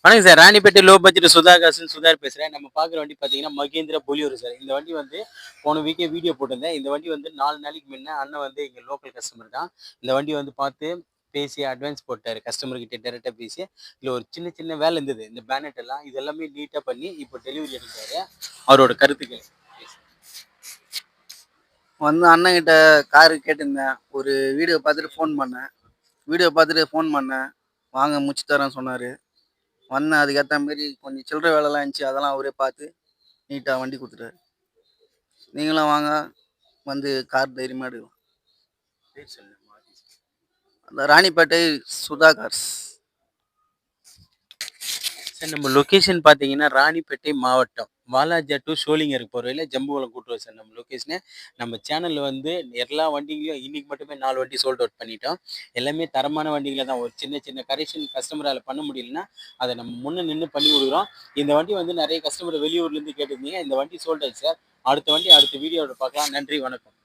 வணக்கம் sir. Ranipet low budget சுதாகர்ஸ்ன்னு சுதார் பேசுறேன். நம்ம பார்க்குற வண்டி பார்த்தீங்கன்னா, மகேந்திரா பொலியோரோ சார். இந்த வண்டி வந்து போன வீக்கே வீடியோ போட்டிருந்தேன். இந்த வண்டி வந்து 4 நாளைக்கு முன்ன அண்ணன் வந்து எங்க லோக்கல் கஸ்டமர் தான். இந்த வண்டி வந்து பார்த்து பேசி அட்வான்ஸ் போட்டாரு. கஸ்டமர் கிட்ட டைரக்ட்டா பேசி, இதுல ஒரு சின்ன சின்ன வேலை இருந்தது. இந்த பேனட் எல்லாம் இது எல்லாமே நீட்டா பண்ணி இப்போ டெலிவரி எடுத்தாரு. அவரோட கருத்துக்கள். அண்ணன்கிட்ட காரு கேட்டிருந்தேன். ஒரு வீடியோ பார்த்துட்டு ஃபோன் பண்ணேன். வாங்க முடிச்சு தரேன்னு சொன்னார். வந்தேன், அதுக்கேற்ற மாரி கொஞ்சம் சில்லறை வேலைலாம் இருந்துச்சு, அதெல்லாம் அவரே பார்த்து நீட்டாக வண்டி கொடுத்துட்டாரு. நீங்களும் வாங்க, வந்து கார் தைரியமாக எடுக்கலாம். அந்த ராணிப்பேட்டை சுதா கார்ஸ். சார் நம்ம லொக்கேஷன் பார்த்தீங்கன்னா, ராணிப்பேட்டை மாவட்டம். வாலாஜா டூ சோளிங்கருக்கு போற வழியில ஜம்புவலம் கூட்டுறோம் சார் நம்ம லொக்கேஷனு. நம்ம சேனல்ல வந்து எல்லா வண்டிகளையும் இன்னைக்கு மட்டுமே 4 வண்டி சோல்ட் அவுட் பண்ணிட்டோம். எல்லாமே தரமான வண்டிகள தான். ஒரு சின்ன சின்ன கரெக்ஷன் கஸ்டமரால பண்ண முடியலன்னா, அத நம்ம முன்ன நின்னு பண்ணி குடுக்குறோம். இந்த வண்டி வந்து நெறைய கஸ்டமர் வெளியூர்லேருந்து கேட்டிருந்தீங்க. இந்த வண்டி சோல்ட் ஆயிடுச்சு சார். அடுத்த வண்டி அடுத்த வீடியோல பார்க்கலாம். நன்றி, வணக்கம்.